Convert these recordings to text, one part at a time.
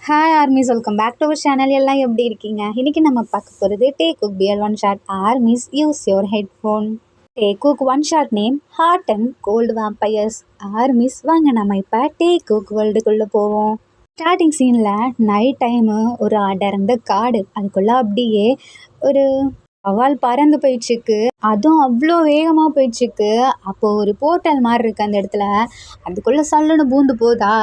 Hi armies, welcome back to our channel. எல்லாம் எப்படி இருக்கீங்க? இன்றைக்கி நம்ம பார்க்க போகிறது Taekook pair one shot. Armies, use your headphone. Taekook one shot name hot and cold vampires. Armies, வாங்க நம்ம இப்போ டே குக் வேர்ல்டுக்குள்ளே போவோம். ஸ்டார்டிங் சீனில் நைட் டைமு ஒரு அடர்ந்த காடு, அதுக்குள்ளே அப்படியே ஒரு வவ்வால் பறந்து போயிடுச்சுக்கு. அதுவும் அவ்வளோ வேகமாக போயிடுச்சுக்கு. அப்போது ஒரு போர்ட்டல் மாதிரி இருக்குது அந்த இடத்துல. அதுக்குள்ளே சல்லுன்னு பூந்து போதா.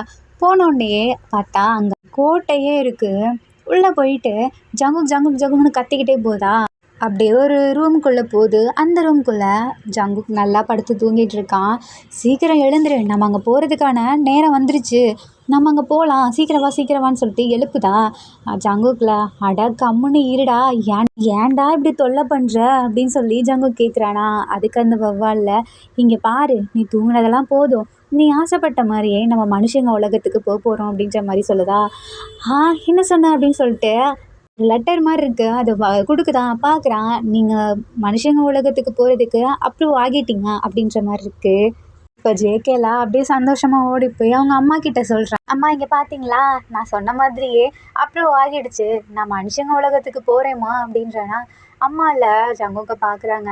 போனோடனே பார்த்தா அங்கே கோட்டையே இருக்குது. உள்ளே போயிட்டு ஜங்குக் ஜங்குக் ஜங்குன்னு கத்திக்கிட்டே போதா. அப்படியே ஒரு ரூமுக்குள்ளே போகுது. அந்த ரூமுக்குள்ளே ஜங்குக் நல்லா படுத்து தூங்கிட்டு இருக்கான். சீக்கிரம் எழுந்துரு, நம்ம அங்கே போகிறதுக்கான நேரம் வந்துருச்சு, நம்ம அங்கே போகலாம், சீக்கிரவான்னு சொல்லிட்டு எழுப்புதா. ஜங்குக்கில் அட கம்முன்னு இருடா, ஏன்டா இப்படி தொல்லை பண்ணுற அப்படின்னு சொல்லி ஜங்குக் கேட்குறானா. அதுக்கு அந்த வவ்வாலில், இங்கே பாரு, நீ தூங்கினதெல்லாம் போதும், நீ ஆசைப்பட்ட மாதிரியே நம்ம மனுஷங்க உலகத்துக்கு போகிறோம் அப்படின்ற மாதிரி சொல்லுதா. என்ன சொன்ன அப்படின்னு சொல்லிட்டு லெட்டர் மாதிரி இருக்குது, அது கொடுக்குதான் பார்க்குறான். நீங்கள் மனுஷங்க உலகத்துக்கு போகிறதுக்கு அப்ரூவ் ஆகிட்டீங்க அப்படின்ற மாதிரி இருக்குது. இப்போ ஜேகேலாம் அப்படியே சந்தோஷமாக ஓடி போய் அவங்க அம்மா கிட்ட சொல்கிறான். அம்மா, இங்கே பார்த்தீங்களா, நான் சொன்ன மாதிரியே அப்ரூவ் ஆகிடுச்சு, நான் மனுஷங்க உலகத்துக்கு போகிறேம்மா அப்படின்றனா. அம்மா இல்லை ஜங்குக்கை பார்க்குறாங்க.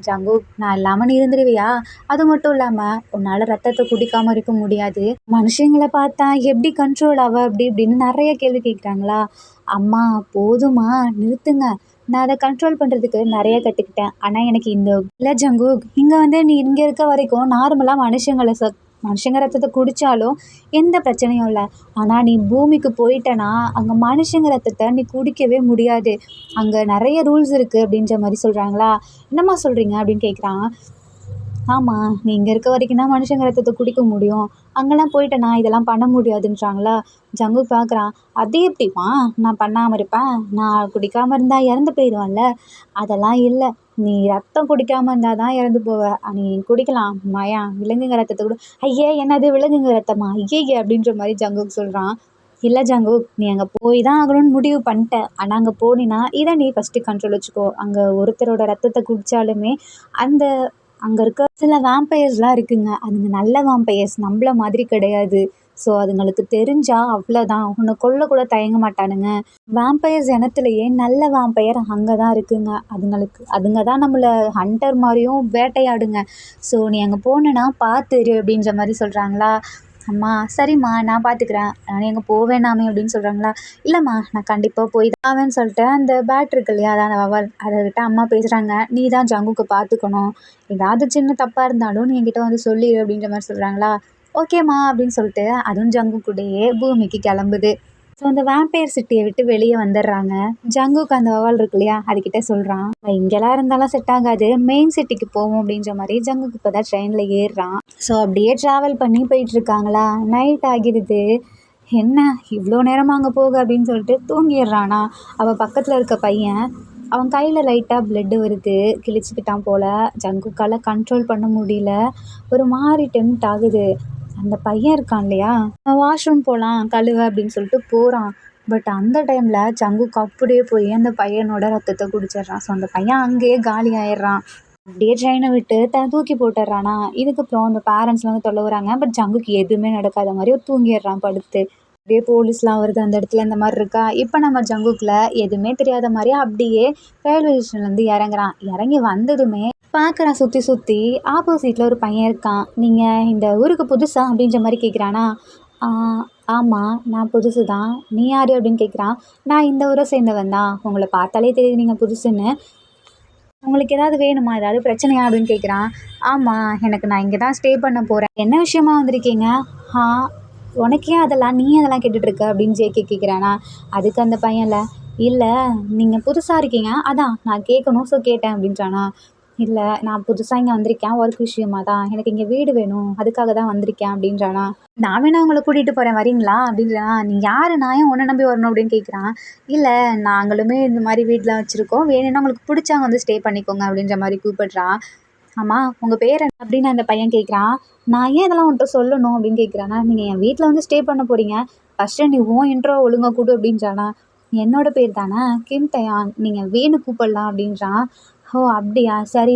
ஜங்குக், நான் இல்லாமல் நீ இருந்துருவியா? அது மட்டும் இல்லாமல் உன்னால் ரத்தத்தை குடிக்காமல் இருக்க முடியாது, மனுஷங்களை பார்த்தா எப்படி கண்ட்ரோல் ஆவ அப்படி இப்படின்னு நிறைய கேள்வி கேட்குறாங்களா. அம்மா, போதுமா, நிறுத்துங்க, நான் அதை கண்ட்ரோல் பண்ணுறதுக்கு நிறைய கற்றுக்கிட்டேன். ஆனால் எனக்கு இந்த இல்லை ஜங்குக், இங்கே வந்து நீ இங்கே இருக்க வரைக்கும் நார்மலாக மனுஷங்க ரத்தத்தை குடித்தாலும் எந்த பிரச்சனையும் இல்லை. ஆனால் நீ பூமிக்கு போயிட்டனா அங்கே மனுஷங்க ரத்தத்தை நீ குடிக்கவே முடியாது, அங்கே நிறைய ரூல்ஸ் இருக்குது அப்படின்ற மாதிரி சொல்கிறாங்களா. என்னம்மா சொல்கிறீங்க அப்படின்னு கேட்குறான். ஆமாம், நீ இங்கே இருக்க வரைக்கும் தான் மனுஷங்க ரத்தத்தை குடிக்க முடியும், அங்கெல்லாம் போயிட்டேனா இதெல்லாம் பண்ண முடியாதுன்றாங்களா. ஜங்கு பார்க்குறான். அது எப்படிமா நான் பண்ணாமல் இருப்பேன், நான் குடிக்காமல் இருந்தால் இறந்து போயிடுவேன்ல. அதெல்லாம் இல்லை, நீ ரத்தம் குடிக்காமல் இருந்தால் தான் இறந்து போவ, நீ குடிக்கலாம் மாயா, விலங்குங்க ரத்தத்தை கூட. ஐயே, என்னது விலங்குங்க ரத்தமா, ஐயே அப்படின்ற மாதிரி ஜங்குக்கு சொல்கிறான். இல்லை ஜங்குக், நீ அங்கே போய் தான் ஆகணும்னு முடிவு பண்ணிட்ட, ஆனால் அங்கே போனினா இதை நீ ஃபஸ்ட்டு கண்ட்ரோல் வச்சுக்கோ. அங்கே ஒருத்தரோட ரத்தத்தை குடித்தாலுமே அந்த அங்கே இருக்க சில வேம்பயர்ஸ்லாம் இருக்குங்க, அதுங்க நல்ல வேம்பயர்ஸ், நம்மள மாதிரி கிடையாது. ஸோ அதுங்களுக்கு தெரிஞ்சால் அவ்வளோதான், உன்னை கொல்ல கூட தயங்க மாட்டானுங்க. வேம்பயர்ஸ் இனத்துலையே நல்ல வேம்பயர் அங்கே தான் இருக்குங்க. அதுங்க தான் நம்மளை ஹண்டர் மாதிரியும் வேட்டையாடுங்க. ஸோ நீ அங்கே போனேன்னா பார்த்துரு அப்படின்ற மாதிரி சொல்கிறாங்களா. அம்மா, சரிம்மா, நான் பார்த்துக்கிறேன், நான் எங்கே போவேனாமே அப்படின்னு சொல்கிறாங்களா. இல்லைம்மா, நான் கண்டிப்பாக போய் தான் ஆவேன்னு சொல்லிட்டு அந்த பேட் இருக்கு இல்லையா, அதான் அந்த வவால், அதைக்கிட்ட அம்மா பேசுகிறாங்க. நீ தான் ஜங்குக்கு பார்த்துக்கணும், ஏதாவது சின்ன தப்பாக இருந்தாலும் நீ என்கிட்ட வந்து சொல்லிடு அப்படின்ற மாதிரி சொல்கிறாங்களா. ஓகேம்மா அப்படின்னு சொல்லிட்டு அதுவும் ஜங்கு கூடயே பூமிக்கு கிளம்புது. ஸோ அந்த வேம்பயர் சிட்டியை விட்டு வெளியே வந்துடுறாங்க. ஜங்குக்கு அந்த வவால் இருக்கு இல்லையா, அதுக்கிட்ட சொல்கிறான், இங்கெல்லாம் இருந்தாலும் செட் ஆகாது, மெயின் சிட்டிக்கு போவோம் அப்படின்ற மாதிரி ஜங்குக்கு இப்போ தான் ட்ரெயினில் ஏறுறான். ஸோ அப்படியே ட்ராவல் பண்ணி போயிட்டுருக்காங்களா. நைட் ஆகிடுது. என்ன இவ்வளோ நேரமாக அங்கே போக அப்படின்னு சொல்லிட்டு தூங்கிடுறானா. அவள் பக்கத்தில் இருக்க பையன், அவன் கையில் லைட்டாக பிளட்டு வருது, கிழிச்சிக்கிட்டான் போல். ஜங்குக்கால் கண்ட்ரோல் பண்ண முடியல, ஒரு மாதிரி டெம்ட் ஆகுது. அந்த பையன் இருக்கான் இல்லையா, வாஷ்ரூம் போகலாம் கழுவ அப்படின்னு சொல்லிட்டு போகிறான். பட் அந்த டைமில் ஜங்குக்கு அப்படியே போய் அந்த பையனோட ரத்தத்தை குடிச்சிட்றான். ஸோ அந்த பையன் அங்கேயே காலி ஆயிடுறான். அப்படியே ட்ரெயினை விட்டு தூக்கி போட்டுடுறானா. இதுக்கப்புறம் அந்த பேரண்ட்ஸ்லாம் வந்து தொல்லை வராங்க. பட் ஜங்குக்கு எதுவுமே நடக்காத மாதிரி தூங்கிடுறான் படுத்து. அப்படியே போலீஸ்லாம் வருது அந்த இடத்துல, இந்த மாதிரி இருக்கா. இப்போ நம்ம ஜங்குக்கில் எதுவுமே தெரியாத மாதிரி அப்படியே ரயில்வே ஸ்டேஷன்லேருந்து இறங்குறான். இறங்கி வந்ததுமே பார்க்குறான் சுற்றி ஆப்போசிட்டில் ஒரு பையன் இருக்கான். நீங்கள் இந்த ஊருக்கு புதுசா அப்படின்ற மாதிரி கேட்குறானா. ஆமாம், நான் புதுசு தான், நீ யார் அப்படின்னு கேட்குறான். நான் இந்த ஊரை சேர்ந்தவன் தான், உங்களை பார்த்தாலே தெரியுது நீங்கள் புதுசுன்னு, உங்களுக்கு ஏதாவது வேணுமா, ஏதாவது பிரச்சனையா அப்படின்னு கேட்குறான். ஆமாம், நான் இங்கே தான் ஸ்டே பண்ண போகிறேன், என்ன விஷயமா வந்திருக்கீங்க? உனக்கே அதெல்லாம், நீ அதெல்லாம் கேட்டுட்ருக்க அப்படின்னு ஜேகே கேட்குறானா. அதுக்கு அந்த பையன்ல, இல்லை நீங்கள் புதுசாக இருக்கீங்க, அதான் நான் கேட்கணும், ஸோ கேட்டேன் அப்படின்றானா. இல்லை, நான் புதுசாக இங்கே வந்திருக்கேன், ஒர்க் விஷயமா தான், எனக்கு இங்கே வீடு வேணும், அதுக்காக தான் வந்திருக்கேன் அப்படின்றானா. நான் வேணா உங்களை கூட்டிகிட்டு போகிறேன், வரீங்களா அப்படின்றானா. நீ யார், நான் ஏன் உன்னை நம்பி வரணும் அப்படின்னு கேட்குறான். இல்லை, நாங்களுமே இந்த மாதிரி வீடெலாம் வச்சுருக்கோம், வேணும்னா உங்களுக்கு பிடிச்சவங்க வந்து ஸ்டே பண்ணிக்கோங்க அப்படின்ற மாதிரி கூப்பிட்றான். ஆமாம், உங்கள் பேர் என்ன அப்படின்னு அந்த பையன் கேட்குறான். நான் ஏன் இதெல்லாம் உன்கிட்ட சொல்லணும் அப்படின்னு கேட்குறானா. நீங்கள் என் வீட்டில் வந்து ஸ்டே பண்ண போகிறீங்க, ஃபஸ்ட்டு நீ உன் இன்ட்ரோ ஒழுங்காக கொடு அப்படின்றானா. என்னோட பேர் தானே, கிம் டயான், நீங்கள் வீணு கூப்பிடலாம் அப்படின்றான். ஓ அப்படியா, சரி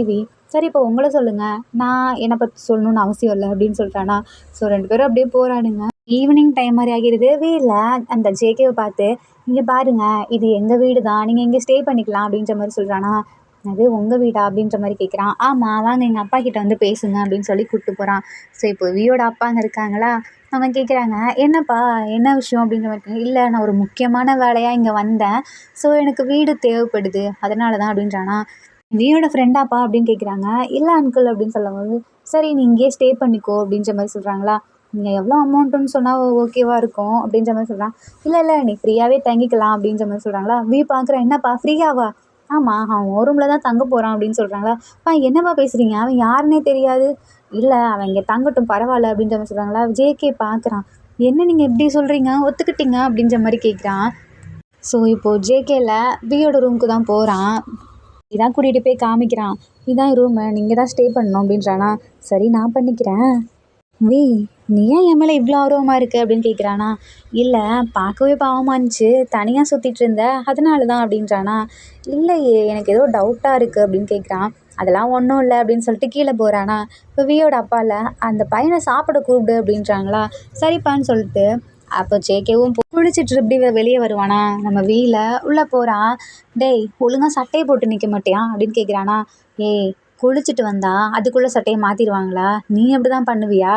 சரி, இப்போ உங்களை சொல்லுங்கள், நான் என்னை பற்றி சொல்லணுன்னு அவசியம் இல்லை அப்படின்னு சொல்லிட்டானா. ஸோ 2 பேரும் அப்படியே போராடுங்க. ஈவினிங் டைம் மாதிரி ஆகிடுது. வீட்ல அந்த ஜேகேவ பார்த்து, "இங்க பாருங்க, இது எங்க வீடு தான். நீங்க இங்க ஸ்டே பண்ணிக்கலாம்." அப்படின்ற மாரி சொல்றானா. "அது உங்க வீடா?" அப்படின்ற மாரி கேட்குறான். "ஆமா, வாங்க எங்க அப்பா கிட்ட வந்து பேசுங்க." அப்படின்னு சொல்லி கூப்பிட்டு போறான். ஸோ இப்போ வியோட அப்பா அங்க இருக்காங்களா, அவங்க கேட்குறாங்க, "என்னப்பா, என்ன விஷயம்?" அப்படின்ற மாரி "இல்ல, நான் ஒரு முக்கியமான வேலையா இங்க வந்தேன். ஸோ எனக்கு வீடு தேவைப்படுது. அதனால தான்." அப்படின்றானா. "வியோட ஃப்ரெண்டாப்பா?" அப்படின்னு கேட்குறாங்க. "இல்ல அங்கிள்." அப்படின்னு சொல்லும்போது, "சரி, நீ இங்கேயே ஸ்டே பண்ணிக்கோ." அப்படின்ற மாரி சொல்றாங்களா. "நீங்க எவ்வளோ அமௌண்ட்டுன்னு சொன்னா ஓகேவா இருக்கும்." அப்படின்ற மாரி சொல்றான். "இல்ல, இல்ல, நீ ஃப்ரீயாவே தங்கிக்கலாம்." அப்படின்ற மாரி சொல்றாங்களா. பார்க்குறேன், "என்னப்பா ஃப்ரீயாவா?" "ஆமா, அவன் உன் ரூம்ல தான் தங்க போறான்." அப்படின்னு சொல்றாங்களா. "அப்பா, என்னப்பா பேசுறீங்க? அவன் யாருன்னே தெரியாது." "இல்ல, அவன் இங்க தங்கட்டும், பரவாயில்ல." அப்படின்ற மாரி சொல்றாங்களா. ஜேகே பார்க்குறான். "என்ன நீங்க இப்படி சொல்றீங்க? ஒத்துக்கிட்டீங்க?" அப்படின்ற மாரி கேட்குறான். ஸோ இப்போ ஜேகேல வியோட ரூமுக்கு தான் போறான். இதான் கூட்டிகிட்டு போய் காமிக்கிறான். "இதான் ரூமு. நீங்க தான் ஸ்டே பண்ணணும்." அப்படின்றானா. "சரி, நான் பண்ணிக்கிறேன்." "வி, நீ ஏன் என் மேலே இவ்வளோ ஆர்வமா இருக்கு?" அப்படின்னு கேட்குறானா. "இல்லை, பார்க்கவே பாவமா இருந்துச்சு. தனியாக சுற்றிட்டு இருந்த, அதனால தான்." அப்படின்றானா. "இல்லையே, எனக்கு ஏதோ டவுட்டாக இருக்குது." அப்படின்னு கேட்குறான். "அதெல்லாம் ஒன்றும் இல்லை." அப்படின்னு சொல்லிட்டு கீழே போகிறானா. இப்போ வியோட அப்பால, "அந்த பையனை சாப்பிட கூப்பிடு." அப்படின்றாங்களா. சரிப்பான்னு சொல்லிட்டு அப்போ ஜேகேவும் குளிச்சுட்டு இப்படி வெளியே வருவானா. நம்ம வீல உள்ளே போகிறான். "டேய், ஒழுங்கா சட்டையை போட்டு நிற்க மாட்டியா?" அப்படின்னு கேட்குறானா. "ஏய், குளிச்சுட்டு வந்தா அதுக்குள்ளே சட்டையை மாற்றிடுவாங்களா? நீ அப்படி தான் பண்ணுவியா?"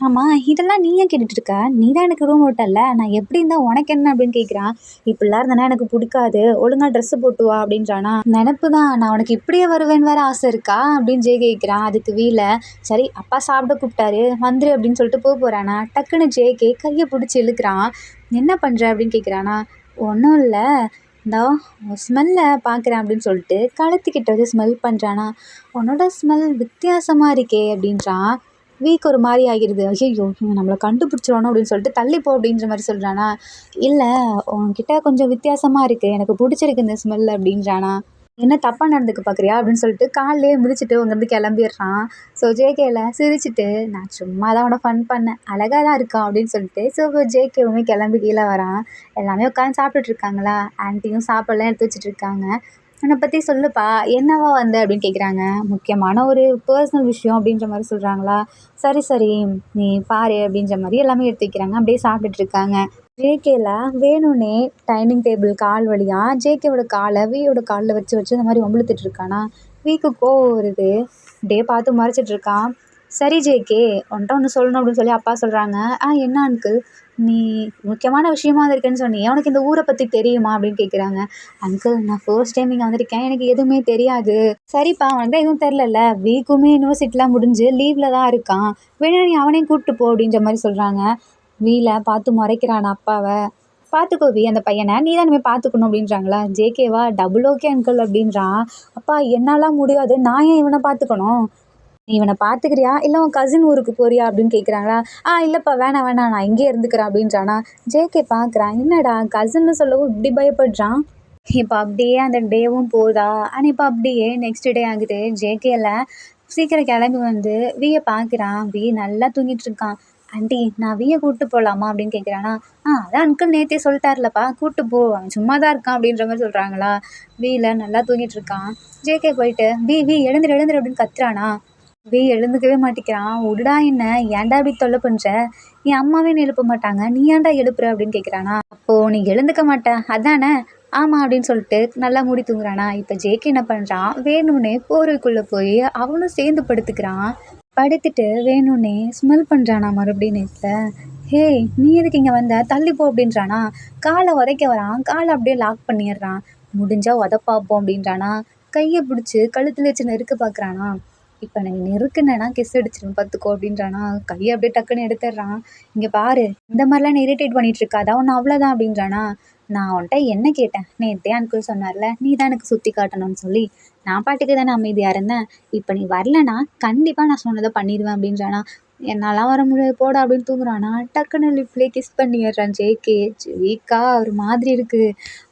"ஆமா, இதெல்லாம் நீ ஏன் கேட்டுட்டு இருக்க? நீ தான் எனக்கு ரூம் விட்டல்ல. நான் எப்படி இருந்தா உனக்கு என்ன?" அப்படின்னு கேட்குறான். "இப்படிலாம் இருந்தனா எனக்கு பிடிக்காது. ஒழுங்கா ட்ரெஸ்ஸு போட்டு வா." அப்படின்றானா. "நெனப்பு தான். நான் உனக்கு இப்படியே வருவேன்னு வேற ஆசை இருக்கா?" அப்படின்னு ஜே கேட்குறான். அதுக்கு வீல, "சரி, அப்பா சாப்பிட கூப்பிட்டாரு, வந்துரு." அப்படின்னு சொல்லிட்டு போறானா. டக்குன்னு ஜேகே கையை பிடிச்சி இழுக்கிறான். "என்ன பண்ணுற?" அப்படின்னு கேட்குறானா. "ஒன்றும் இல்லை, இந்தா ஸ்மெல்ல பார்க்குறேன்." அப்படின்னு சொல்லிட்டு கழுத்துக்கிட்ட வந்து ஸ்மெல் பண்ணுறானா. "உன்னோட ஸ்மெல் வித்தியாசமாக இருக்கே." அப்படின்றான். வீக் ஒரு மாதிரி ஆகிடுது. "ஐயையோ, இவன் நம்மளை கண்டுபிடிச்சிருவானோ." அப்படின்னு சொல்லிட்டு "தள்ளிப்போ." அப்படின்ற மாதிரி சொல்கிறானா. "இல்லை, உன்கிட்ட கொஞ்சம் வித்தியாசமாக இருக்குது. எனக்கு பிடிச்சிருக்கு இந்த ஸ்மெல்." அப்படின்றானா. "என்ன தப்பாக நடந்துக்க பார்க்குறியா?" அப்படின்னு சொல்லிட்டு கால்லேயே மிதிச்சுட்டு அங்கேருந்து கிளம்பிடுறான். ஸோ ஜேகேல சிரிச்சுட்டு, "நான் சும்மா தான் உன்னை ஃபன் பண்ணேன். அழகாக தான் இருக்கான்." அப்படின்னு சொல்லிட்டு ஸோ இப்போ ஜேகேவுமே கிளம்பி கீழே வரான். எல்லாமே உட்காந்து சாப்பிட்டுட்டு இருக்காங்களா. ஆன்ட்டியும் சாப்பாடுலாம் எடுத்து வச்சுட்டு இருக்காங்க. "உன்னை பற்றி சொல்லுப்பா, என்னவா வந்த?" அப்படின்னு கேட்குறாங்க. முக்கியமான ஒரு பர்சனல் விஷயம் அப்படின்ற மாதிரி சொல்கிறாங்களா. "சரி, சரி, நீ பாரு." அப்படின்ற மாதிரி எல்லாமே எடுத்து வைக்கிறாங்க. அப்படியே சாப்பிட்டுட்டு இருக்காங்க. ஜேகேல வேணும்னே டைனிங் டேபிள் கால் வழியா ஜேகேவோட காலை வியோட காலில் வச்சு வச்சு இந்த மாதிரி வம்பிழுத்துட்டு இருக்கானா. வீக்கு கோவம் வருது. அப்படியே பார்த்து மறைச்சிட்டு இருக்கான். "சரி ஜேகே, உன்கிட்ட ஒன்று சொல்லணும்." அப்படின்னு சொல்லி அப்பா சொல்கிறாங்க. என்ன அங்கிள்? நீ முக்கியமான விஷயமா வந்திருக்கேன்னு சொன்னியே, உனக்கு இந்த ஊரை பற்றி தெரியுமா?" அப்படின்னு கேட்குறாங்க. "அங்கிள், நான் ஃபர்ஸ்ட் டைம் இங்கே வந்திருக்கேன். எனக்கு எதுவுமே தெரியாது." "சரிப்பா, உனக்கு தான் எதுவும் தெரிலல்ல. வீக்குமே யூனிவர்சிட்டிலாம் முடிஞ்சு லீவில் தான் இருக்கான். வேணா நீ அவனையும் கூப்பிட்டு போ." அப்படின்ற மாதிரி சொல்கிறாங்க. வீல பார்த்து முறைக்கிறான் அப்பாவ. "பார்த்துக்கோ வி, அந்த பையனை நீ தான் இனிமேல் பார்த்துக்கணும்." அப்படின்றாங்களா. ஜேகேவா, "டபுள் ஓகே அங்கிள்." அப்படின்றான். "அப்பா, என்னாலாம் முடியாது. நான் ஏன் இவனை பார்த்துக்கணும்? நீ இவனை பார்த்துக்கிறியா, இல்லை உன் கசின் ஊருக்கு போறியா?" அப்படின்னு கேட்குறாங்களா. இல்லைப்பா, வேணாம் வேணாம், நான் இங்கேயே இருந்துக்கிறேன்." அப்படின்றானா. ஜேகே பார்க்குறான். என்னடா கசின்னு சொல்லவும் இப்படி பயப்படுறான். இப்போ அப்படியே அந்த டேவும் போதா. ஆனால் இப்போ அப்படியே நெக்ஸ்ட் டே ஆகுது. ஜேகேல சீக்கிரம் கிளம்பி வந்து வியை பார்க்குறான். வி நல்லா தூங்கிட்டு இருக்கான். "ஆண்டி, நான் வியை கூப்பிட்டு போகலாமா?" அப்படின்னு கேட்குறானா. அதான் அங்கிள் நேற்றே சொல்லிட்டார்லப்பா, கூப்பிட்டு போ, அவன் சும்மா தான் இருக்கான்." அப்படின்ற மாதிரி சொல்கிறாங்களா. வீல நல்லா தூங்கிட்டு இருக்கான். ஜேகே போயிட்டு, "வி வி எழுந்துரு எழுந்துரு." அப்படின்னு கத்துறானா. வி எழுந்துக்கவே மாட்டேங்கிறான். "விடுடா என்ன, ஏன்டா இப்படி தொல்லை பண்ணுற? என் அம்மாவே என்னை எழுப்ப மாட்டாங்க, நீ ஏன்டா எழுப்புற?" அப்படின்னு கேட்குறானா. "அப்போ நீ எழுந்துக்க மாட்ட, அதானே?" "ஆமாம்." அப்படின்னு சொல்லிட்டு நல்லா மூடி தூங்குறானா. இப்போ ஜேகே என்ன பண்ணுறான், வேணும்னே போர்வைக்குள்ளே போய் அவனும் சேர்ந்து படுத்துக்கிறான். படுத்துட்டு வேணும்னே ஸ்மெல் பண்ணுறானா மறுபடியும் நேத்தில். "ஹேய், நீ எதுக்கு இங்கே வந்த? தள்ளிப்போ." அப்படின்றானா. காலை உதைக்க வரான். காலை அப்படியே லாக் பண்ணிடுறான். "முடிஞ்சா உதப்பாப்போம்." அப்படின்றானா. கையை பிடிச்சி கழுத்தில் வச்சு நெருக்க பார்க்குறானா. "இப்போ நான் நெருக்குனேன்னா கிஸ் அடிச்சிடும் பார்த்துக்கோ." அப்படின்றானா. கையை அப்படியே டக்குன்னு எடுத்துடுறான். "இங்கே பாரு, இந்த மாதிரிலாம் நீ இரிட்டேட் பண்ணிட்டு இருக்காதா, ஒன்று அவ்வளோதான்." அப்படின்றானா. "நான் உன்கிட்ட என்ன கேட்டேன்? நேற்றே அங்கிள் சொன்னார்ல, நீ தான் எனக்கு சுற்றி காட்டணும்னு சொல்லி. நான் பாட்டுக்கு தானே அமைதியாக இருந்தேன். இப்போ நீ வரலனா கண்டிப்பாக நான் சொன்னதை பண்ணிடுவேன்." அப்படின்றானா. "என்னாலாம் வர முடியாது, போடா." அப்படின்னு தூங்குறானா. டக்குன்னு லிப்லேயே கிஸ் பண்ணிடுறான் ஜேகே. வீக்கா ஒரு மாதிரி இருக்குது.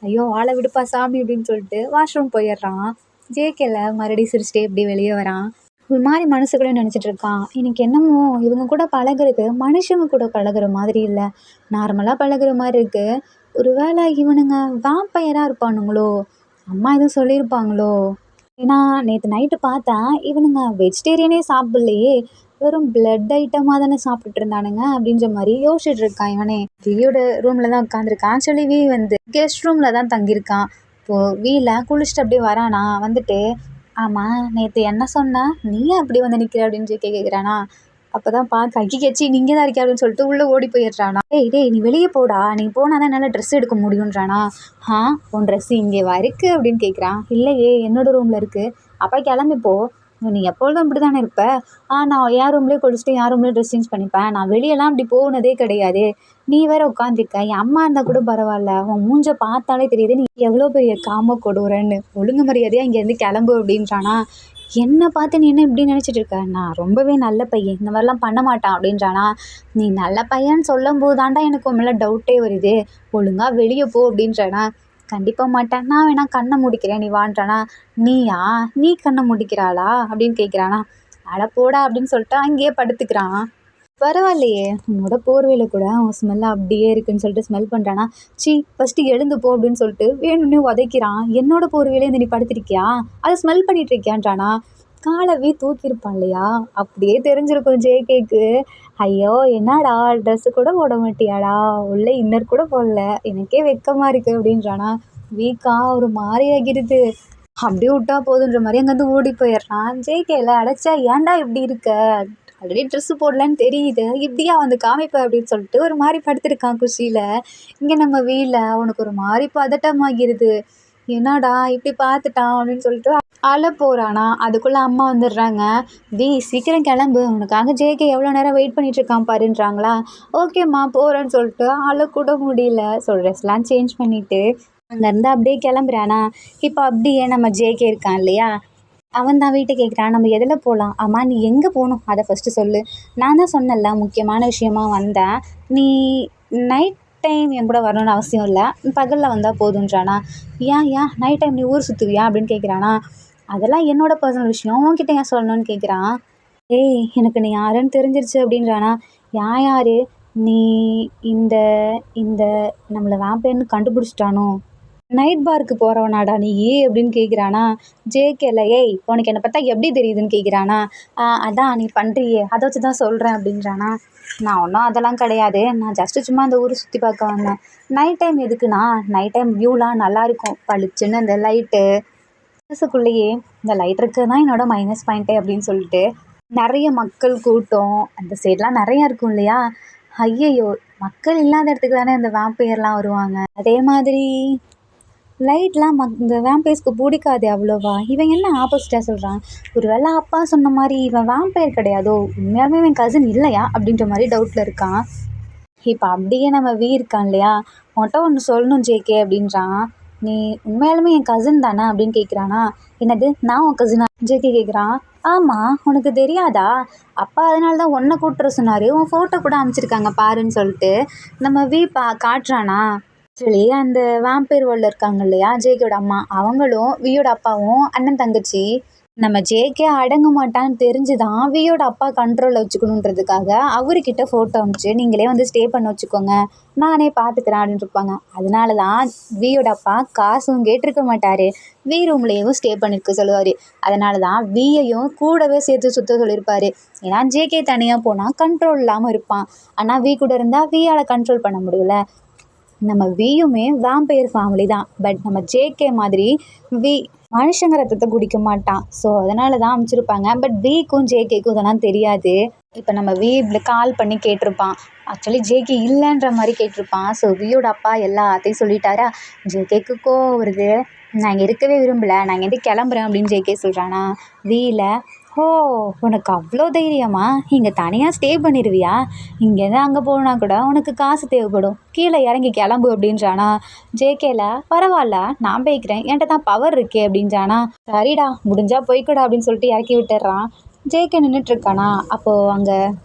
"ஐயோ, ஆளை விடுப்பா சாமி." அப்படின்னு சொல்லிட்டு வாஷ்ரூம் போயிடுறான். ஜேகேல மறுபடியும் சிரிச்சிட்டே இப்படி வெளியே வரான். ஒரு மாதிரி மனசுக்குள்ளே நினச்சிட்டு இருக்கான், "எனக்கு என்னமோ இவங்க கூட பழகுறது மனுஷங்க கூட பழகுற மாதிரி இல்லை, நார்மலாக பழகுற மாதிரி இருக்குது. ஒரு வேளை இவனுங்க வேம்பயராக இருப்பானுங்களோ, அம்மா எதுவும் சொல்லியிருப்பாங்களோ. ஏன்னா நேற்று நைட்டு பார்த்தேன், இவனுங்க வெஜிடேரியனே சாப்பிட்லையே, வெறும் பிளட் ஐட்டமாக தானே சாப்பிட்டுட்டு இருந்தானுங்க அப்படின்ற மாதிரி யோசிச்சுட்டு இருக்கான் இவனே. வியோட ரூமில் தான் உட்காந்துருக்கான். ஆக்சுவலி வி வந்து கெஸ்ட் ரூமில் தான் தங்கியிருக்கான். இப்போது வீயில் குளிச்சுட்டு அப்படியே வரானா, வந்துட்டு ஆமாம் நேற்று என்ன சொன்ன, நீ ஏன் அப்படி வந்து நிற்கிற அப்படின்னு சொல்லி கேட்குறானா. அப்போ தான் பார்க்க அக்கி கட்சி நீங்கள் தான் இருக்கே அப்படின்னு சொல்லிட்டு உள்ளே ஓடி போயிடுறானா. டேய் நீ வெளியே போடா, நீ போனால் தான் என்னால் ட்ரெஸ் எடுக்க முடியுன்றானா. உன் ட்ரெஸ்ஸு இங்கேவா இருக்குது அப்படின்னு கேட்குறான். இல்லையே என்னோடய ரூமில் இருக்குது. அப்போ கிளம்பிப்போ, நீ எப்பொழுதும் இப்படி தானே இருப்ப. நான் என் ரூம்லேயே குளிச்சுட்டு என் ரூம்லேயே ட்ரெஸ் சேஞ்ச் பண்ணிப்பேன். நான் வெளியெல்லாம் அப்படி போனதே கிடையாது. நீ வேற உட்காந்துருக்க, என் அம்மா இருந்தால் கூட பரவாயில்ல, உன் மூஞ்ச பார்த்தாலே தெரியுது நீ எவ்வளோ பெரிய காம கொடுறன்னு. ஒழுங்கு மரியாதையாக இங்கேருந்து கிளம்பு அப்படின்றானா. என்னை பார்த்து நீ என்ன இப்படி நினச்சிட்டு இருக்க, நான் ரொம்பவே நல்ல பையன், இந்த மாதிரிலாம் பண்ண மாட்டான் அப்படின்றானா. நீ நல்ல பையன்னு சொல்லும் போது தாண்டா எனக்கு உன் மேலே டவுட்டே வருது, ஒழுங்காக வெளியே போ அப்படின்றானா. கண்டிப்பாக மாட்டேன், நான் வேணா கண்ணை முடிக்கிறேன் நீ வான்றானா. நீயா, நீ கண்ணை முடிக்கிறாளா அப்படின்னு கேட்குறானா. அட போடா அப்படின்னு சொல்லிட்டு அங்கேயே படுத்துக்கிறான். பரவாயில்லையே, உன்னோட போர்வையில் கூட அவன் ஸ்மெல் அப்படியே இருக்குன்னு சொல்லிட்டு ஸ்மெல் பண்ணுறானா. ஃபஸ்ட்டு எழுந்து போ அப்படின்னு சொல்லிட்டு வேணும்னே உதைக்கிறான். என்னோட போர்வையிலே இந்த நீ படுத்திருக்கியா, அதை ஸ்மெல் பண்ணிட்டு இருக்கியான்றானா. காலவே தூக்கியிருப்பான் இல்லையா, அப்படியே தெரிஞ்சிருக்கும் ஜேகேக்கு. ஐயோ என்னடா ட்ரெஸ்ஸு கூட போட மாட்டியாடா, உள்ள இன்னர் கூட போடல, எனக்கே வெக்கமாக இருக்குது அப்படின்றானா. வீக்கா ஒரு மாதிரி ஆகிடுது. அப்படியே விட்டா போதுன்ற மாதிரி அங்கேருந்து ஓடி போயிடுறான். ஜேகேல அடைச்சா ஏன்டா இப்படி இருக்க, ஆல்ரெடி ட்ரெஸ்ஸு போடலன்னு தெரியுது, இப்படியா வந்து காமிப்ப அப்படின்னு சொல்லிட்டு ஒரு மாதிரி படுத்திருக்கான் குஷியில். இங்கே நம்ம வீட்டில் அவனுக்கு ஒரு மாதிரி பதட்டமாகிடுது. என்னடா இப்படி பார்த்துட்டான் அப்படின்னு சொல்லிட்டு அழ போகிறானா. அதுக்குள்ளே அம்மா வந்துடுறாங்க. சீக்கிரம் கிளம்பு, உனக்காக ஜேகே எவ்வளோ நேரம் வெயிட் பண்ணிகிட்ருக்கான் பாருன்றாங்களா. ஓகேம்மா போகிறேன்னு சொல்லிட்டு அழக்கூட முடியல. ட்ரெஸ்லாம் சேஞ்ச் பண்ணிவிட்டு அங்கேருந்து அப்படியே கிளம்புறானா. இப்போ அப்படியே நம்ம ஜேகே இருக்கான் இல்லையா, அவன் தான் வீட்டை கேட்குறான். நம்ம எதில் போகலாம், அம்மா நீ எங்கே போகணும் அதை ஃபஸ்ட்டு சொல்லு. நான் தான் சொன்னேன்ல முக்கியமான விஷயமா வந்தேன், நீ நைட் டைம் என் கூட வரணும்னு அவசியம் இல்லை, பகலில் வந்தால் போதுன்றானா. ஏன் நைட் டைம் நீ ஊர் சுற்றுவியா அப்படின்னு கேட்குறானா. அதெல்லாம் என்னோட பர்சனல் விஷயம், உன்கிட்ட ஏன் சொல்லணும்னு கேட்குறான். எனக்கு நீ யாருன்னு தெரிஞ்சிருச்சு அப்படின்றானா. யார், நீ இந்த இந்த நம்மளை வேம்பேன்னு கண்டுபிடிச்சிட்டானோ, நைட் பாருக்கு போகிறவனாடா நீ அப்படின்னு கேட்குறானா. ஜேகேல உனக்கு என்னை பார்த்தா எப்படி தெரியுதுன்னு கேட்குறானா. அதான் நீ பண்ணுறியே அதை வச்சு தான் சொல்கிறேன் அப்படின்றானா. நான் ஒன்றும் அதெல்லாம் கிடையாது, நான் ஜஸ்ட்டு சும்மா அந்த ஊரை சுற்றி பார்க்க வந்தேன். நைட் டைம் எதுக்குண்ணா, நைட் டைம் வியூலாம் நல்லாயிருக்கும், பளிச்சுன்னு அந்த லைட்டு மனசுக்குள்ளேயே, இந்த லைட் இருக்குது தான் என்னோட மைனஸ் பாயிண்ட்டே அப்படின்னு சொல்லிட்டு நிறைய மக்கள் கூட்டம் அந்த சைட்லாம் நிறையா இருக்கும் இல்லையா. ஐயையோ, மக்கள் இல்லாத இடத்துக்கு தானே இந்த வேம்பையர்லாம் வருவாங்க. அதே மாதிரி லைட்லாம் இந்த வேம்பையர்ஸ்க்கு பிடிக்காது அவ்வளோவா. இவன் என்ன ஆப்போசிட்டாக சொல்கிறான். ஒரு வேளை அப்பா சொன்ன மாதிரி இவன் வேம்பையர் கிடையாதோ, உண்மையாலுமே இவன் கசின் இல்லையா அப்படின்ற மாதிரி டவுட்டில் இருக்கான். இப்போ அப்படியே நம்ம இருக்கான் இல்லையா, உன்கிட்ட ஒன்று சொல்லணும் ஜேகே அப்படின்றான். நீ உண்மையாலுமே என் கசின் தானே அப்படின்னு கேட்குறானா. என்னது, நான் உன் கசினா ஜேகே கேட்குறான். ஆமாம், உனக்கு தெரியாதா, அப்பா அதனால தான் உன்னை கூட்டுற சொன்னார், உன் ஃபோட்டோ கூட அமைச்சிருக்காங்க பாருன்னு சொல்லிட்டு நம்ம காட்டுறானா. ஆக்சுவலி அந்த வேம்பையர் வேர்ல்டில் இருக்காங்க இல்லையா, ஜேகேயோட அம்மா அவங்களும் வியோட அப்பாவும் அண்ணன் தங்கச்சி. நம்ம ஜேகே அடங்க மாட்டான்னு தெரிஞ்சு தான் வியோட அப்பா கண்ட்ரோலில் வச்சுக்கணுன்றதுக்காக அவர்கிட்ட ஃபோட்டோ அனுப்பிச்சு நீங்களே வந்து ஸ்டே பண்ண வச்சுக்கோங்க, நானே பார்த்துக்கிறேன் அப்படின்னு இருப்பாங்க. அதனால தான் வியோட அப்பா காசும் கேட்டிருக்க மாட்டார், வி ரூம்லேயும் ஸ்டே பண்ணியிருக்க சொல்லுவார். அதனால தான் வியையும் கூடவே சேர்த்து சுற்ற சொல்லியிருப்பார். ஏன்னா ஜேகே தனியாக போனால் கண்ட்ரோல் இல்லாமல் இருப்பான், ஆனால் வி கூட இருந்தால் வியால் கண்ட்ரோல் பண்ண முடியல. நம்ம வியுமே வேம்பையர் ஃபேமிலி தான், பட் நம்ம ஜேகே மாதிரி வி மனுஷங்க ரத்தத்தை குடிக்க மாட்டான். ஸோ அதனால தான் அமைச்சிருப்பாங்க. பட் விக்கும் ஜேகேக்கும் இதெல்லாம் தெரியாது. இப்போ நம்ம வி கால் பண்ணி கேட்டிருப்பான், ஆக்சுவலி ஜேகே இல்லைன்ற மாதிரி கேட்டிருப்பான். ஸோ வியோட அப்பா எல்லாத்தையும் சொல்லிட்டாரா. ஜேகேக்கு கோவம் வருது. நான் இங்கே இருக்கவே விரும்பலை, நான் இங்கேருந்து கிளம்புறேன் அப்படின்னு ஜேகே சொல்கிறானா. வியில் உனக்கு அவ்வளோ தைரியமா, இங்கே தனியாக ஸ்டே பண்ணிடுவியா, இங்கேருந்து அங்கே போனால் கூட உனக்கு காசு தேவைப்படும், கீழே இறங்கி கிளம்பு அப்படின்றானா. ஜேகேல பரவாயில்ல நான் போய்க்கிறேன், என்கிட்ட தான் பவர் இருக்கே அப்படின்றானா. சரிடா முடிஞ்சால் போய்க்கூடா அப்படின்னு சொல்லிட்டு இறக்கி விட்டுடுறான். ஜேகே நின்றுட்டுருக்கானா. அப்போது அங்கே